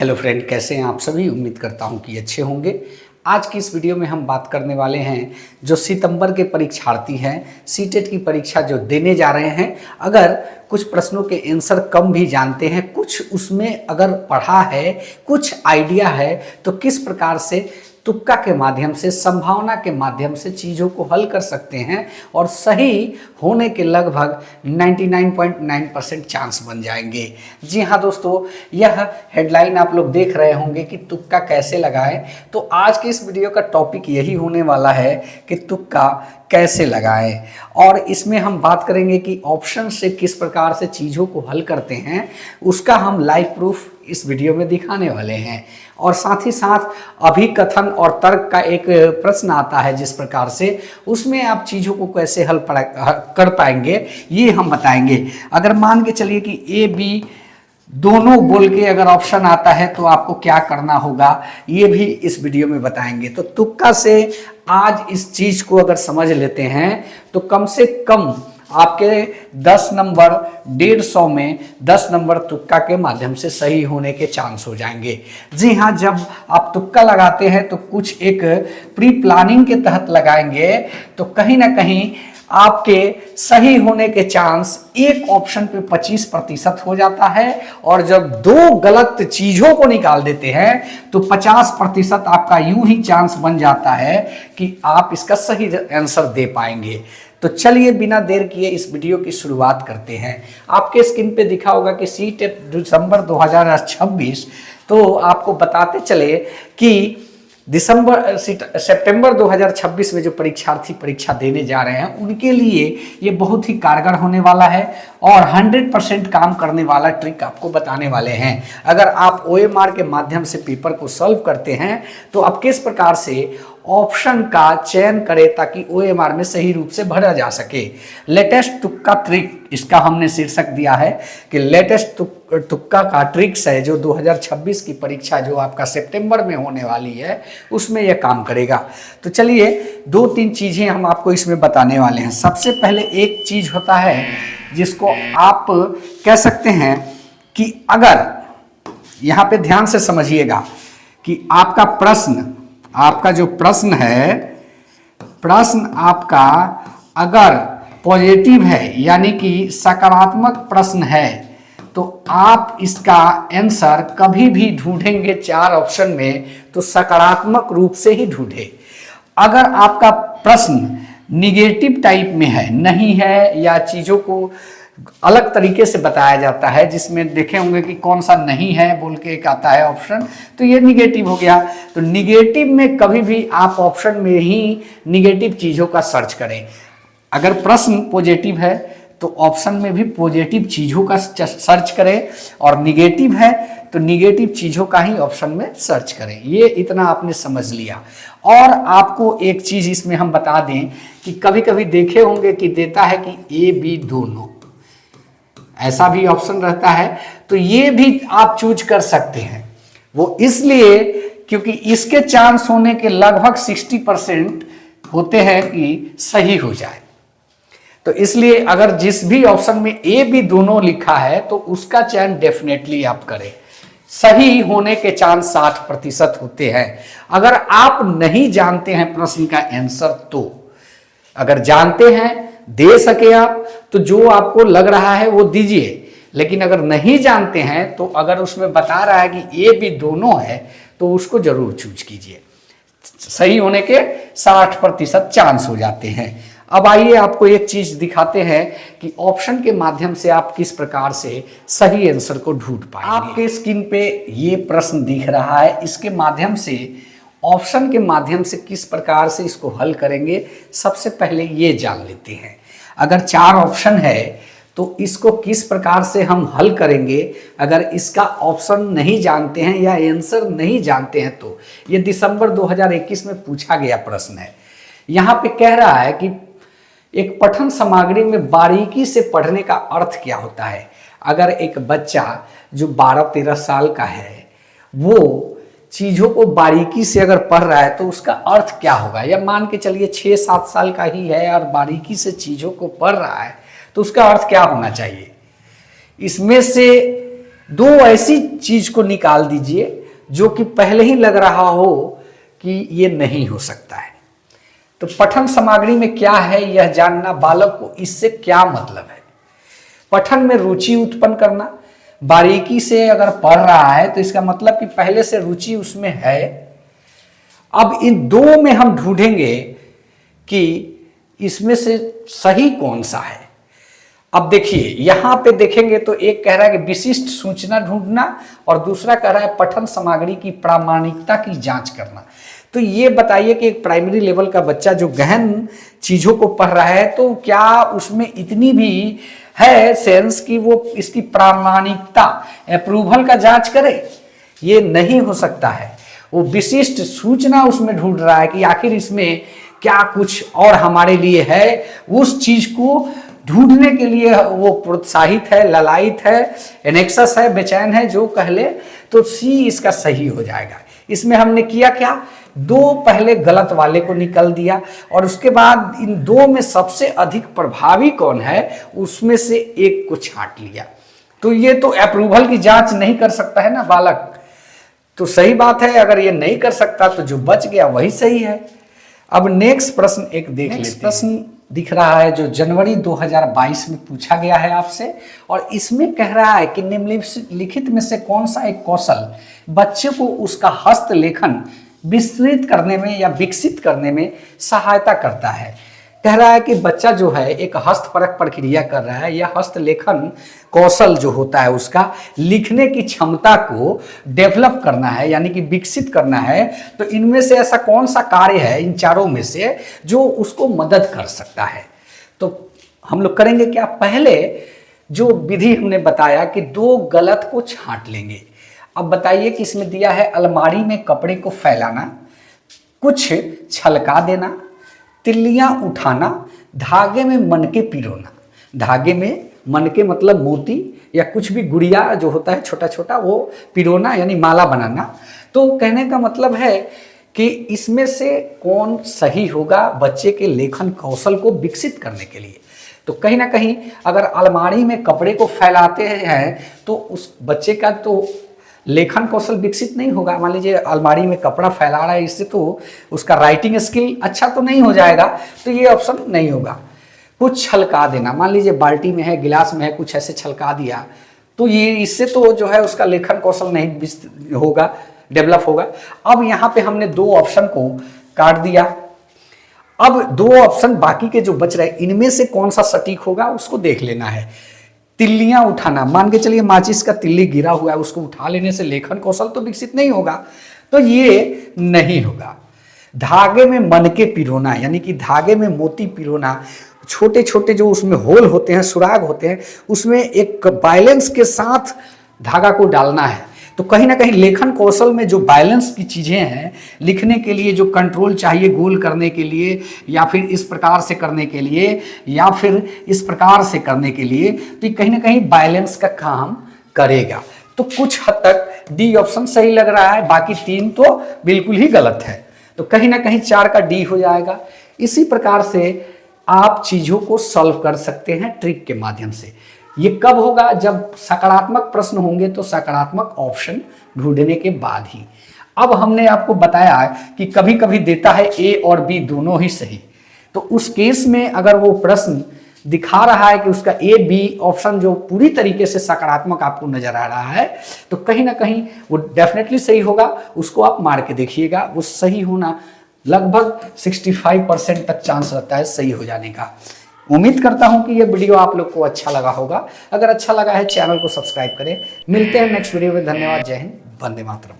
Hello friend, कैसे हैं आप सभी। उम्मीद करता हूं कि अच्छे होंगे। आज की इस वीडियो में हम बात करने वाले हैं जो सितंबर के परीक्षार्थी हैं, सीटेट की परीक्षा जो देने जा रहे हैं। अगर कुछ प्रश्नों के आंसर कम भी जानते हैं, कुछ उसमें अगर पढ़ा है, कुछ आइडिया है, तो किस प्रकार से तुक्का के माध्यम से, संभावना के माध्यम से चीज़ों को हल कर सकते हैं और सही होने के लगभग 99.9% चांस बन जाएंगे। जी हाँ दोस्तों, यह हेडलाइन आप लोग देख रहे होंगे कि तुक्का कैसे लगाएं। तो आज के इस वीडियो का टॉपिक यही होने वाला है कि तुक्का कैसे लगाएं, और इसमें हम बात करेंगे कि ऑप्शन से किस प्रकार से चीज़ों को हल करते हैं, उसका हम लाइव प्रूफ इस वीडियो में दिखाने वाले हैं। और साथ ही साथ अभिकथन और तर्क का एक प्रश्न आता है, जिस प्रकार से उसमें आप चीज़ों को कैसे हल कर पाएंगे ये हम बताएंगे। अगर मान के चलिए कि ए बी दोनों बोल के अगर ऑप्शन आता है तो आपको क्या करना होगा, ये भी इस वीडियो में बताएंगे। तो तुक्का से आज इस चीज़ को अगर समझ लेते हैं तो कम से कम आपके 10 नंबर 150 में 10 नंबर तुक्का के माध्यम से सही होने के चांस हो जाएंगे। जी हाँ, जब आप तुक्का लगाते हैं तो कुछ एक प्री प्लानिंग के तहत लगाएंगे तो कहीं ना कहीं आपके सही होने के चांस एक ऑप्शन पे 25% हो जाता है, और जब दो गलत चीजों को निकाल देते हैं तो 50% आपका यूं ही चांस बन जाता है कि आप इसका सही आंसर दे पाएंगे। तो चलिए बिना देर किए इस वीडियो की शुरुआत करते हैं। आपके स्क्रीन पे दिखा होगा कि सीटेट दिसंबर 2026। तो आपको बताते चले कि सितंबर 2026 में जो परीक्षार्थी परीक्षा देने जा रहे हैं उनके लिए ये बहुत ही कारगर होने वाला है और 100% काम करने वाला ट्रिक आपको बताने वाले हैं। अगर आप OMR के माध्यम से पेपर को सॉल्व करते हैं तो आप किस प्रकार से ऑप्शन का चयन करें ताकि OMR में सही रूप से भरा जा सके। लेटेस्ट तुक्का ट्रिक, इसका हमने शीर्षक दिया है कि लेटेस्ट तुक्का का ट्रिक्स है, जो 2026 की परीक्षा जो आपका सितंबर में होने वाली है उसमें यह काम करेगा। तो चलिए 2-3 चीज़ें हम आपको इसमें बताने वाले हैं। सबसे पहले एक चीज़ होता है जिसको आप कह सकते हैं कि अगर यहाँ पे ध्यान से समझिएगा कि आपका जो प्रश्न है, प्रश्न आपका अगर पॉजिटिव है यानी कि सकारात्मक प्रश्न है तो आप इसका आंसर कभी भी ढूंढेंगे 4 ऑप्शन में तो सकारात्मक रूप से ही ढूंढे। अगर आपका प्रश्न निगेटिव टाइप में है, नहीं है, या चीज़ों को अलग तरीके से बताया जाता है, जिसमें देखे होंगे कि कौन सा नहीं है बोल के एक आता है ऑप्शन, तो ये निगेटिव हो गया। तो निगेटिव में कभी भी आप ऑप्शन में ही निगेटिव चीज़ों का सर्च करें। अगर प्रश्न पॉजिटिव है तो ऑप्शन में भी पॉजिटिव चीज़ों का सर्च करें, और निगेटिव है तो निगेटिव चीज़ों का ही ऑप्शन में सर्च करें। ये इतना आपने समझ लिया। और आपको एक चीज़ इसमें हम बता दें कि कभी कभी देखे होंगे कि देता है कि ए बी दोनों, ऐसा भी ऑप्शन रहता है, तो ये भी आप चूज कर सकते हैं। वो इसलिए क्योंकि इसके चांस होने के लगभग 60% होते हैं कि सही हो जाए। तो इसलिए अगर जिस भी ऑप्शन में ए बी दोनों लिखा है तो उसका चयन डेफिनेटली आप करें। सही होने के चांस 60% होते हैं। अगर आप नहीं जानते हैं प्रश्न का आंसर, तो अगर जानते हैं दे सके आप तो जो आपको लग रहा है वो दीजिए, लेकिन अगर नहीं जानते हैं तो अगर उसमें बता रहा है कि ए बी दोनों है तो उसको जरूर चूज कीजिए। सही होने के 60% चांस हो जाते हैं। अब आइए आपको एक चीज दिखाते हैं कि ऑप्शन के माध्यम से आप किस प्रकार से सही आंसर को ढूंढ पाएंगे। आपके स्क्रीन पे ये प्रश्न दिख रहा है, इसके माध्यम से ऑप्शन के माध्यम से किस प्रकार से इसको हल करेंगे, सबसे पहले ये जान लेते हैं। अगर 4 ऑप्शन है तो इसको किस प्रकार से हम हल करेंगे। अगर इसका ऑप्शन नहीं जानते हैं या आंसर नहीं जानते हैं तो ये दिसंबर 2021 में पूछा गया प्रश्न है। यहाँ पे कह रहा है कि एक पठन सामग्री में बारीकी से पढ़ने का अर्थ क्या होता है। अगर एक बच्चा जो 12-13 साल का है वो चीज़ों को बारीकी से अगर पढ़ रहा है तो उसका अर्थ क्या होगा। या मान के चलिए 6-7 साल का ही है और बारीकी से चीज़ों को पढ़ रहा है तो उसका अर्थ क्या होना चाहिए। इसमें से दो ऐसी चीज को निकाल दीजिए जो कि पहले ही लग रहा हो कि ये नहीं हो सकता है। तो पठन सामग्री में क्या है यह जानना, बालक को इससे क्या मतलब है। पठन में रुचि उत्पन्न करना, बारीकी से अगर पढ़ रहा है तो इसका मतलब कि पहले से रुचि उसमें है। अब इन दो में हम ढूंढेंगे कि इसमें से सही कौन सा है। अब देखिए यहां पे देखेंगे तो एक कह रहा है कि विशिष्ट सूचना ढूंढना और दूसरा कह रहा है पठन सामग्री की प्रामाणिकता की जांच करना। तो ये बताइए कि एक प्राइमरी लेवल का बच्चा जो गहन चीजों को पढ़ रहा है तो क्या उसमें इतनी भी है सेंस कि वो इसकी प्रामाणिकता अप्रूवल का जांच करे? ये नहीं हो सकता है। वो विशिष्ट सूचना उसमें ढूंढ रहा है कि आखिर इसमें क्या कुछ और हमारे लिए है, उस चीज को ढूंढने के लिए वो प्रोत्साहित है, ललायित है, एनेक्सस है, बेचैन है, जो कह ले तो सी इसका सही हो जाएगा। इसमें हमने किया क्या, दो पहले गलत वाले को निकल दिया और उसके बाद इन दो में सबसे अधिक प्रभावी कौन है उसमें से एक को छांट लिया। तो ये तो अप्रूवल की जांच नहीं कर सकता है ना बालक, तो सही बात है। अगर ये नहीं कर सकता तो जो बच गया वही सही है। अब नेक्स्ट प्रश्न एक देख लेते हैं। प्रश्न दिख रहा है जो जनवरी 2022 में पूछा गया है आपसे, और इसमें कह रहा है कि निम्नलिखित में से कौन सा एक कौशल बच्चे को उसका हस्तलेखन विस्तृत करने में या विकसित करने में सहायता करता है। कह रहा है कि बच्चा जो है एक हस्तपरक प्रक्रिया कर रहा है, यह हस्तलेखन कौशल जो होता है उसका लिखने की क्षमता को डेवलप करना है यानी कि विकसित करना है। तो इनमें से ऐसा कौन सा कार्य है इन चारों में से जो उसको मदद कर सकता है? तो हम लोग करेंगे क्या, पहले जो विधि हमने बताया कि दो गलत को छांट लेंगे। अब बताइए कि इसमें दिया है अलमारी में कपड़े को फैलाना, कुछ छलका देना, तिल्लियां उठाना, धागे में मनके पिरोना। धागे में मनके मतलब मोती या कुछ भी गुड़िया जो होता है छोटा छोटा वो पिरोना यानी माला बनाना। तो कहने का मतलब है कि इसमें से कौन सही होगा बच्चे के लेखन कौशल को विकसित करने के लिए। तो कहीं ना कहीं अगर अलमारी में कपड़े को फैलाते हैं तो उस बच्चे का तो लेखन कौशल विकसित नहीं होगा। मान लीजिए अलमारी में कपड़ा फैला रहा है, इससे तो उसका राइटिंग स्किल अच्छा तो नहीं हो जाएगा, तो ये ऑप्शन नहीं होगा। कुछ छलका देना, मान लीजिए बाल्टी में है, गिलास में है, कुछ ऐसे छलका दिया, तो ये इससे तो जो है उसका लेखन कौशल नहीं होगा, डेवलप होगा। अब यहाँ पे हमने दो ऑप्शन को काट दिया। अब दो ऑप्शन बाकी के जो बच रहे इनमें से कौन सा सटीक होगा उसको देख लेना है। तिल्लियां उठाना, मान के चलिए माचिस का तिल्ली गिरा हुआ है, उसको उठा लेने से लेखन कौशल तो विकसित नहीं होगा, तो ये नहीं होगा। धागे में मनके पिरोना यानी कि धागे में मोती पिरोना, छोटे छोटे जो उसमें होल होते हैं, सुराग होते हैं, उसमें एक बैलेंस के साथ धागा को डालना है। तो कहीं ना कहीं लेखन कौशल में जो बैलेंस की चीज़ें हैं, लिखने के लिए जो कंट्रोल चाहिए गोल करने के लिए या फिर इस प्रकार से करने के लिए या फिर इस प्रकार से करने के लिए, तो कहीं ना कहीं बैलेंस का काम करेगा। तो कुछ हद तक डी ऑप्शन सही लग रहा है, बाकी तीन तो बिल्कुल ही गलत है। तो कहीं ना कहीं 4 का डी हो जाएगा। इसी प्रकार से आप चीज़ों को सॉल्व कर सकते हैं ट्रिक के माध्यम से। ये कब होगा, जब सकारात्मक प्रश्न होंगे तो सकारात्मक ऑप्शन ढूंढने के बाद ही। अब हमने आपको बताया कि कभी कभी देता है ए और बी दोनों ही सही, तो उस केस में अगर वो प्रश्न दिखा रहा है कि उसका ए बी ऑप्शन जो पूरी तरीके से सकारात्मक आपको नजर आ रहा है, तो कहीं ना कहीं वो डेफिनेटली सही होगा। उसको आप मार के देखिएगा, वो सही होना लगभग 65% तक चांस रहता है सही हो जाने का। उम्मीद करता हूं कि यह वीडियो आप लोग को अच्छा लगा होगा। अगर अच्छा लगा है चैनल को सब्सक्राइब करें। मिलते हैं नेक्स्ट वीडियो में। धन्यवाद। जय हिंद, वंदे मातरम।